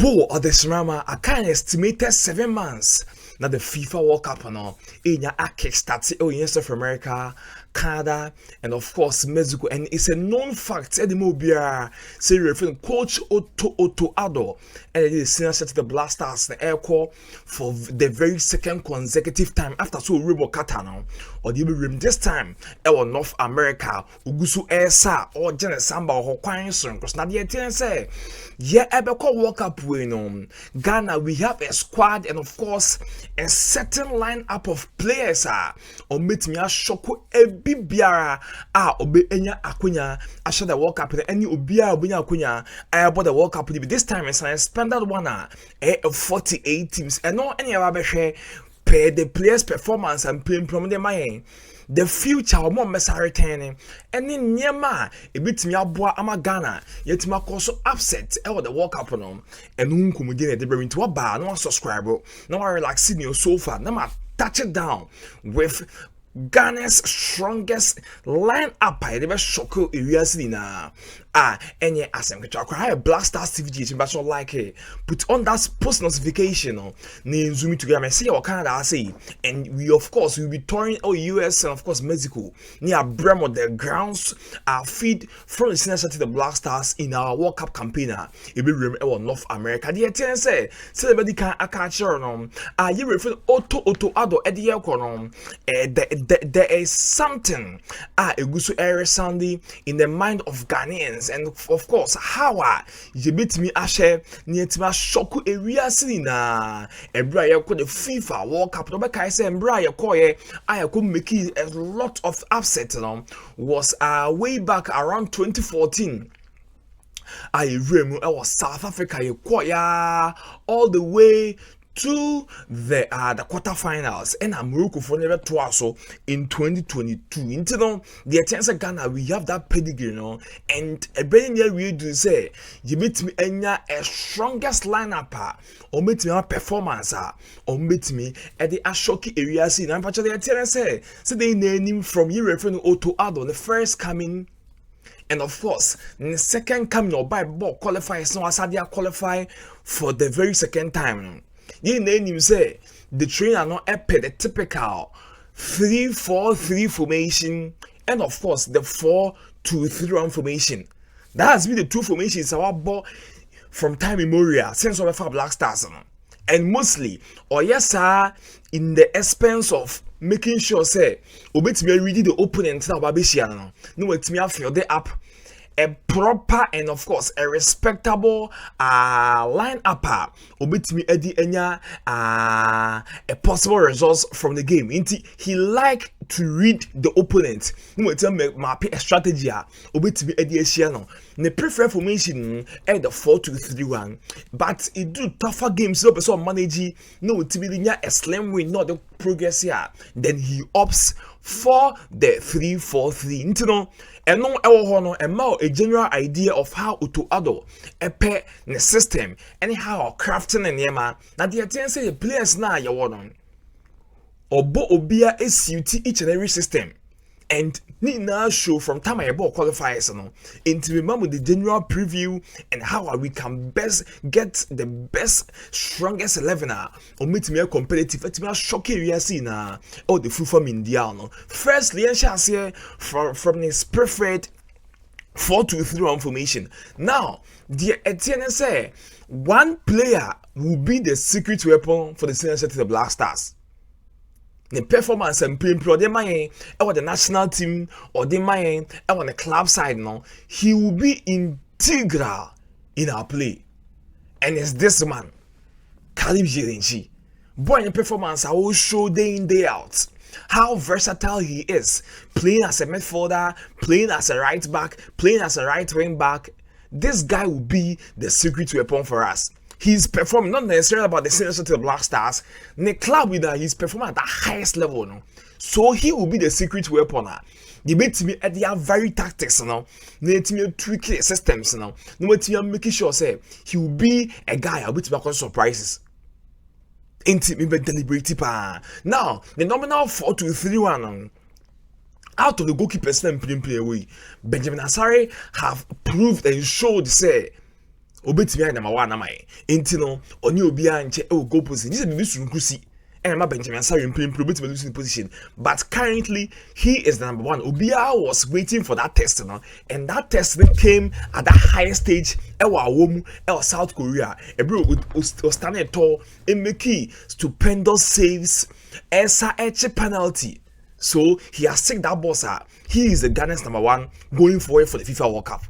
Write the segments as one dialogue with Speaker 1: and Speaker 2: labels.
Speaker 1: Whoa, or the Srama, I can estimated 7 months. Now the FIFA World Cup no in your kickstart in South America, Canada, and of course Mexico. And it's a known fact at the Mobia say referring coach Otto Addo and it is senior set to the Blackstars the air call for the very second consecutive time after so Rebo Katano or the room this time our North America Ugusu Esa or Janet Samba or Kwan Son because now the say yeah Ebeko World Cup we Ghana we have a squad and of course a certain lineup of players or meet me a shoko ebi biara obe enya akunya asha the World Cup any obia obinya akunya about the World Cup this time is an expanded one 48 teams and no any other share per the players performance and playing from the mind the future more messa returning and in Nyama a bit me aboa ama Ghana yet my also upset the World Cup no and unkumudin the bring to a bar no subscribe no relaxing your sofa no touch it down with Ghana's strongest line-up I never shock areas in any asem cry Blackstars TV but so like put on that post notification name zoom together and see what Canada I say and we of course will be touring US and of course Mexico near Bremo the grounds feed from the senior to the Blackstars in our World Cup campaign it be remember North America the attend say celebrity can catch no you refer Otto Addo there is something egusu air sounding in the mind of Ghanaians and of course how you beat me ashe near to my shock area sina ebra ya the FIFA World Cup no be kai say ebra ya koye I could make a lot of upset was way back around 2014 I was South Africa all the way to the quarterfinals and Morocco for never twice in 2022. Into the chance of Ghana we have that pedigree, and a brand new we do say you meet me a strongest lineup or meet me a performance or meet me at the Ashoki area scene. I'm actually say they name him from you referring to Otto Addo, the first coming. And of course, the second coming or by ball qualifies no as they qualify for the very second time. You name him say the trainer not the typical 3-4-3 formation and of course the 4-2-3-1 formation. That has been the two formations our ball from time immemorial since we have Blackstars. And mostly, or yes sir, in the expense of making sure say obetimi ready the opponent na babeshia no wetimi afio the up a proper and of course a respectable line up obetimi edi enya a possible results from the game. He like to read the opponent. No wetimi map a strategy obetimi edi ehia no. The preferred formation at the 4-2-3-1, but it do tougher games. So person manage no to be a slim win, not the progress here. Then he opts for the 3-4-3. Into no, and no honor and more a general idea of how Otto Addo a pair the system anyhow crafting and yema. Now the attention the players now you want or bo obia is suit each and every system. And need now show from time I bought qualifiers into remember the general preview and how we can best get the best strongest 11 or meet me a competitive at me a shock area scene or the full from India. Firstly, I shall say from his preferred 4-2-3-1 formation. Now, the Etienne say one player will be the secret weapon for the senior set to the Blackstars. The performance and play pro, they might or the national team or they might on the club side now. He will be integral in our play, and it's this man, Kalib Jirinchi. Boy, in performance, I will show day in day out how versatile he is, playing as a midfielder, playing as a right back, playing as a right wing back. This guy will be the secret weapon for us. He's performing not necessarily about the senior to the Blackstars. In the club with that, he's performing at the highest level. No? So he will be the secret weapon. They made me at their very tactics. They made me tweak systems. No me making sure say he will be a guy a bit back surprises. Ain't me deliberate. Now the nominal 4-2-3-1. Out of the goalkeepers and play away, Benjamin Asare have proved and showed say obetimi number 1 amai enti no oni obi anche e go position this be sunkusi and ma Benjamin Sarri obetimi losing position, but currently he is the number 1. Obia was waiting for that test no, and that test came at the highest stage South Korea. Ebro was standing tall and making stupendous saves esa penalty. So he has taken that boss. He is the Ghana's number 1 going forward for the FIFA World Cup.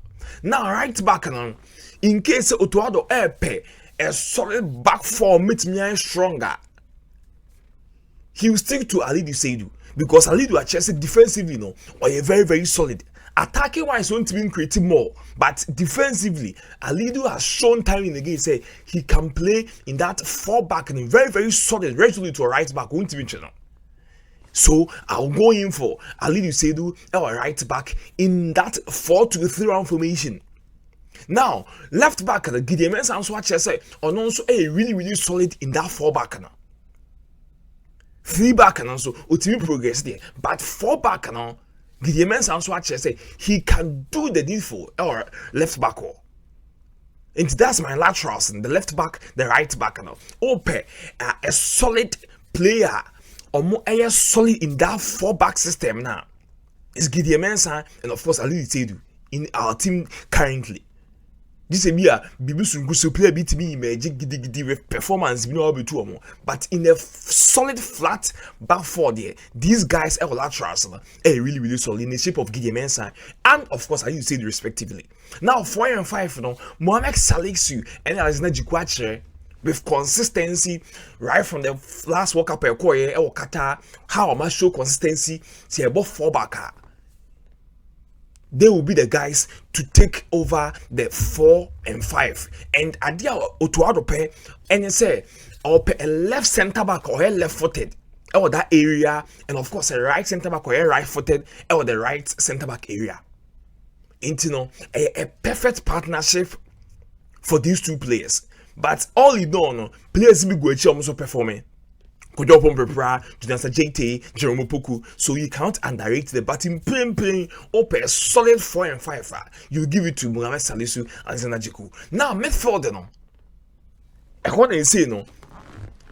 Speaker 1: Now right back on, in case Otto Addo pay a solid back four meet me stronger, he will stick to Alidu Seidu because Alidu at Chelsea defensively or a very very solid. Attacking wise won't be creating more, but defensively Alidu has shown time in the game say he can play in that 4 back and very very solid, resolute to a right back won't be channel. So I'll go in for Alidu Seidu or right back in that 4-3 round formation. Now left back the Gideon and so Chelsea or also a really really solid in that 4 back now. 3 back and also ultimate progress there, but 4 back now. Gideon and so say he can do the needful or left back or. And that's my laterals and the left back, the right back now. Ope a solid player or more solid in that 4 back system now. It's Gideon Mensah and of course Ali Tedu in our team currently. This is a Bibusu player beat me magic with performance, but in a solid flat back 4 there, these guys are laterals, really really solid in the shape of Gideon Mensah and of course I use it respectively. Now 4 and 5 Mohamed Salisu and Alexander Jikwache with consistency right from the last World Cup or Qatar, how I must show consistency, say above 4 back. They will be the guys to take over the 4 and 5. And Adia Otto Addo pay and say or pay a left centre back or a left footed or that area, and of course a right centre back or a right footed or the right centre back area. Into a perfect partnership for these 2 players. But all you know, players be go also performing. Kodopon Prepra, Junasa JT, Jerome Poku, so you can't underrate the batting playing up a solid 4 and 5. You give it to Mohamed Salisu and Alexander Jiku. Now, Midfield, I want to say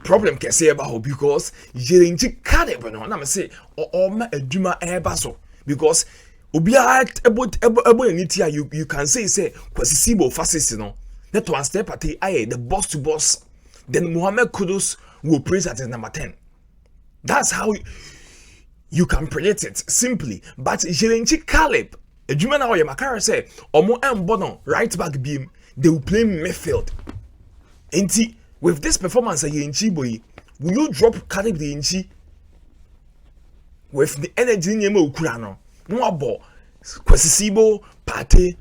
Speaker 1: problem can say about because you didn't cut it, but I'm say or ma eduma airbaso because Ubia about you can say Kwasibo facets that one step at the boss to boss, then Mohamed KUDUS will praise at his number 10. That's how you can predict it simply. But Jelenchi Caleb, a German or Makara say, or more Bono, right back beam, they will play midfield. And with this performance at Yenchi boy, will you drop Caleb the Yenchi with the energy in your Kurano? No abo Kwasibo, Pate,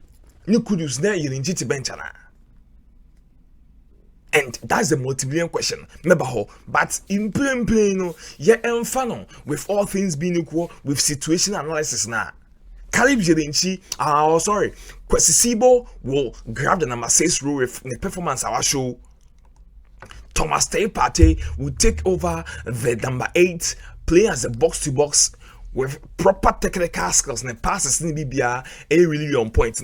Speaker 1: you could use there Yenchi to benchana. And that's the multi-billion question. But in plain, with all things being equal, with situation analysis now. Caleb Jedenchi, Kwasibo will grab the number 6 role with the performance our show. Thomas Partey will take over the number 8, play as a box-to-box with proper technical skills and passes in BBR, really on point.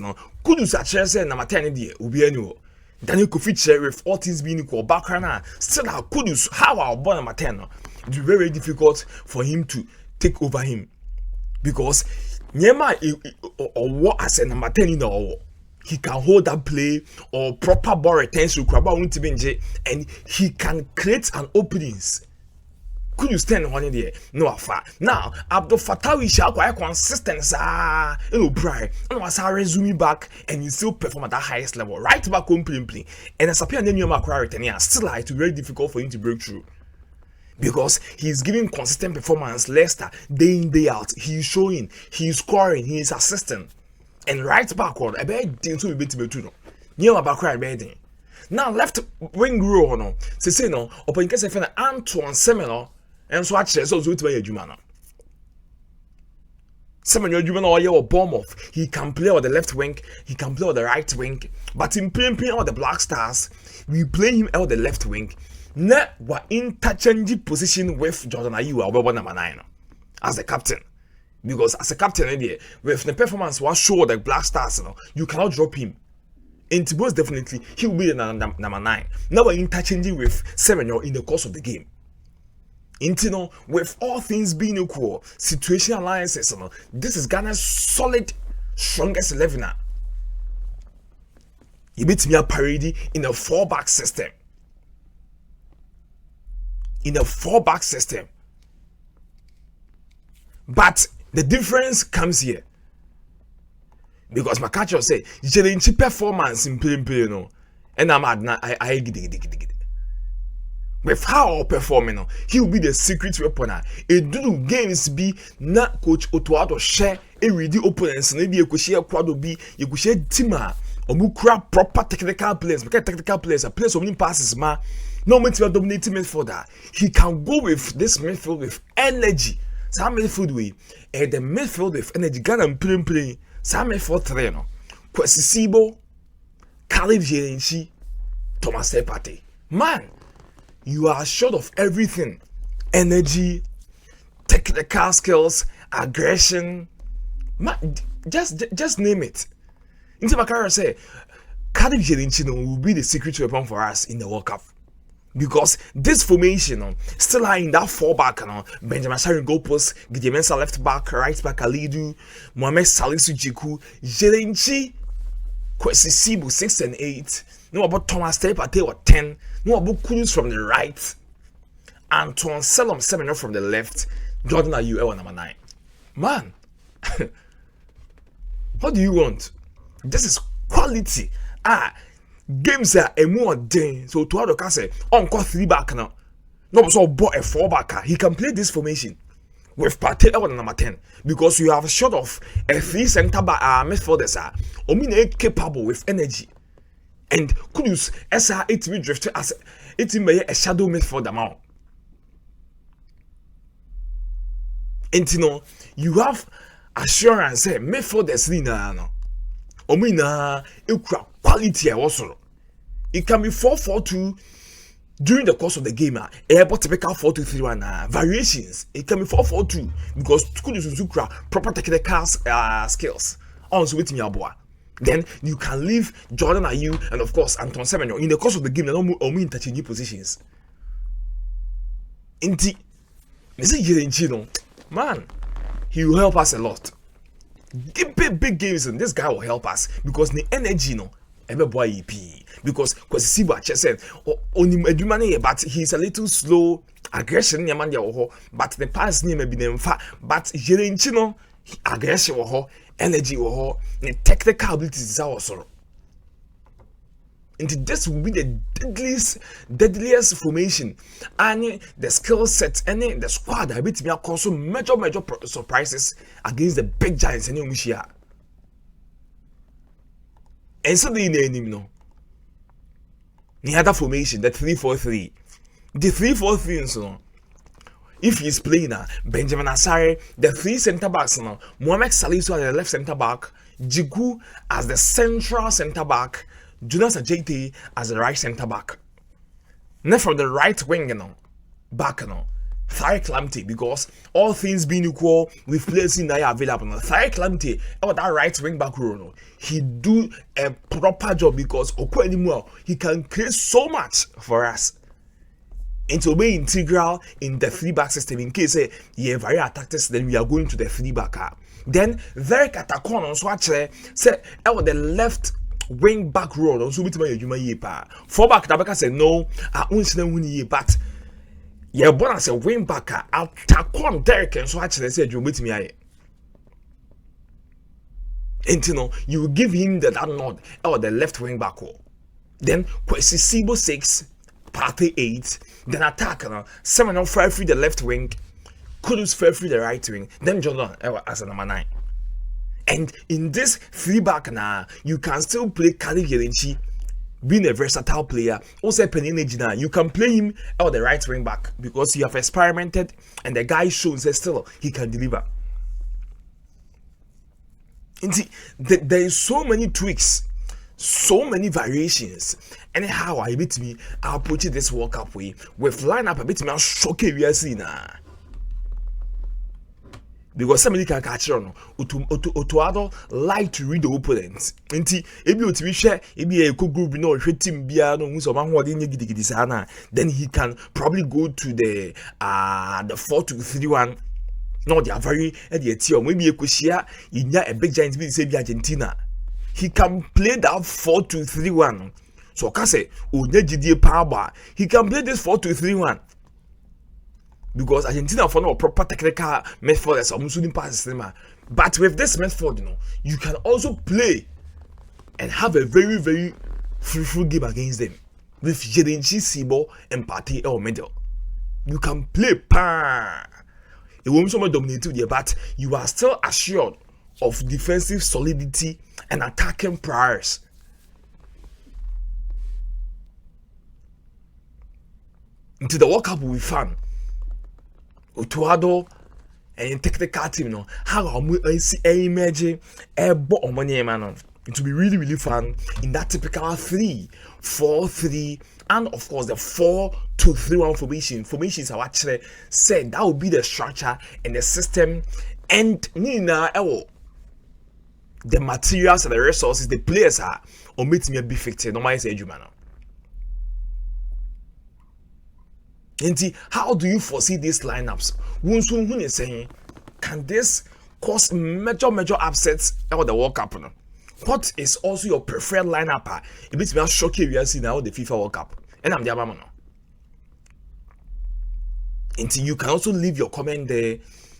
Speaker 1: KUDUS actually say number 10 will be annual. Daniel could feature with all things being equal background. Still, how KUDUS, how our born number 10, it will be very difficult for him to take over him because Nyema or what as a number 10 in the war. He can hold that play or proper ball retention, and he can create an openings. Could you stand one there? No afar. Now, Abdul Fattah we shall quite consistent, Brian. And was our resume back and you still perform at the highest level. Right back home playing. And as a player then you are still it's very difficult for him to break through. Because he's giving consistent performance, Leicester, day in, day out. He's showing, he's scoring, he's assisting. And right backward, I bet didn't so be better. Near back right. Now left wing row say no, open case of Antoine Semenyo. And so actually, so to a Jumana. Semenyo Jumana or Bournemouth. He can play on the left wing, he can play on the right wing, but in playing on the Blackstars, we play him on the left wing. Now we're interchanging position with Jordan Ayew, our number 9, as the captain. Because as a captain, with the performance was show the Blackstars, you cannot drop him. And most definitely, he will be the number 9. Now we're interchanging with Semenyo in the course of the game. With all things being equal, situation alliances, this is Ghana's solid, strongest 11er. You beat me a parody in a 4-back system. But the difference comes here. Because my catcher say, Jelenchi performance in play, and I'm I giddy. With how performing, he will be the secret weapon. It do games be not coach Otto Addo share a ready opponents, maybe you could share quad be, you could share Tima, or Mukra proper technical players, because technical players, a place of winning passes, no matter dominating midfielder. He can go with this midfield with energy. Some midfield way, and the midfield with energy, Ghana play. Some midfield 3, Kwesi Sibo, Caleb Jelenchi, Thomas Epate. Man, you are short of everything. Energy, technical skills, aggression. Man, just name it. Into Makara say, Caleb Jelenchi will be the secret weapon for us in the World Cup. Because this formation still are in that 4-back, Benjamin Sharon goalpost, Gideon Mensah left back, right back Alidu, Mohamed Salisu Jiku, Jelenchi, Kwesi Sibu 6 and 8. No about Thomas Epate 10. No about KUDUS from the right, Antoine Selom 7 from the left, Jordan Ayew number 9. Man, what do you want? This is quality. Games are a more day. So to Addo say, Uncle 3-back now. No, so bought a 4-backer. He can play this formation with Pate number 10 because you have short of a 3 center back midfielders capable with energy. And KUDUS SR 8 drifted as it may a shadow midfielder now. And you have assurance say midfielders no. Quality also. It can be 4-4-2 during the course of the game. Able typical 4-2-3-1 variations. It can be 4-4-2 because KUDUS Zukra proper technical skills. Also with Nyaboa. Then you can leave Jordan Ayew and of course Anton Semenyo in the course of the game. They don't interchange positions. Inti, man, he will help us a lot. Big games and this guy will help us because the energy because Kwesi said only Edumane, but he's a little slow aggression but the pass name may be them fat but Jelenchi aggression energy the technical abilities is also. And this will be the deadliest formation and the skill set and the squad that beat me cause major surprises against the big giants and Umishia. And so they name no. The other formation, the 3-4-3. The 3-4-3 so if he's playing Benjamin Asare, the 3 center backs Mohamed Salisu as the left center back, Jiku as the central center back, Jonas Ajete as the right center back. Then from the right wing, back, Thai Clamty, because all things being equal, with players in there available. Thai Clamty, that right wing back role, he do a proper job because anymore he can create so much for us. And to be integral in the 3-back system in case you very tactics, then we are going to the 3-back. Then very Katakon on swatch say the left wing back role on so bit my 4-back Tabaka said no, I won't win but yeah, born as a wing back attack on Derek and so actually said you meet me. And you give him that nod or the left wing back. Then Kwesi Sibo 6, Pate 8, then attack 7 free the left wing, KUDUS free the right wing, then Jordan as a number 9. And in this 3-back you can still play Caleb Jelenchi, being a versatile player. Also Penina, you can play him or the right wing back because you have experimented and the guy shows that still he can deliver. And see, there is so many tweaks, so many variations. Anyhow, I approach this World Cup way with lineup a bit more shocking we are seeing. because somebody can catch on. Otto Addo like to read the opponents. Nti ebi otimi hwe ebi e group no hwe team bia no hu so ma ho de nye gidigidi sana, then he can probably go to the 4-3-1. No, they are very maybe Equasia, Inya a big giant be say Argentina. He can play that 4-2-3-1. So Kase, Unyajidi power, he can play this 4-2-3-1. Because Argentina for no proper technical method as a pass. But with this method, you can also play and have a very, very fruitful game against them. With Jedenchi Sibo and Party or middle. You can play it won't so much dominate you, but you are still assured of defensive solidity and attacking prowess. Into the World Cup will be fun. Otto Addo and technical team, how I see imagine a bot on money, man. It will be really, really fun in that typical 3-4-3, and of course the 4-2-3-1 formation. Formations are actually said that will be the structure and the system, and Nina the materials and the resources the players are or meet me a big fixed. No matter say man. And how do you foresee these lineups? Who is saying, can this cause major upsets at the World Cup? What is also your preferred lineup? It makes me shock you see now the FIFA World Cup. And I'm the Abamano. Until you can also leave your comment there.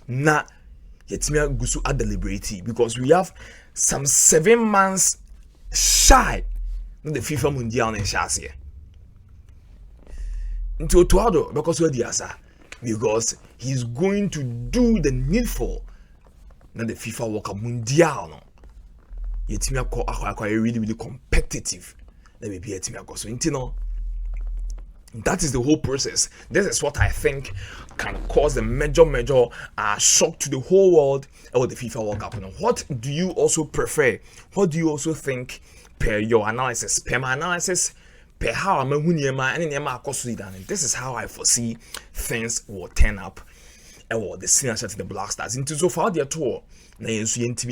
Speaker 1: Na yetimi gusu at deliberate, because we have some 7 months shy in the FIFA Mundial in Shasia. Into Otto Addo because we are because he's going to do the needful na the FIFA World Cup Mundial no. Yetimi akwa really competitive. Let me be yetimi akwa so intino. That is the whole process. This is what I think can cause a major shock to the whole world about the FIFA World Cup. Now, what do you also prefer? What do you also think per your analysis? Per my analysis, per how I'm and this is how I foresee things will turn up. The senior set in the Blackstars into so far their tour. Now you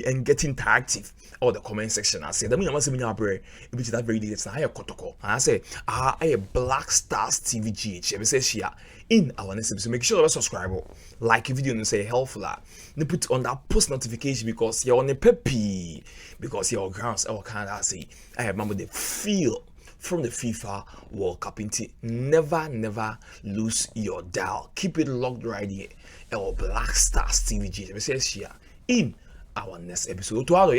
Speaker 1: and get interactive or the comment section. I say that means I'm which is that very detailed. I kotoko. I say I Blackstars TVGH. I say share in our next episode. Make sure to subscribe, like the video and say helpful. You put on that post notification because you're on a peppy because your grounds or can I say I remember the feel from the FIFA World Cup. Never lose your dial. Keep it locked right here. Our Blackstars TVG. We say share in our next episode. Otto Addo,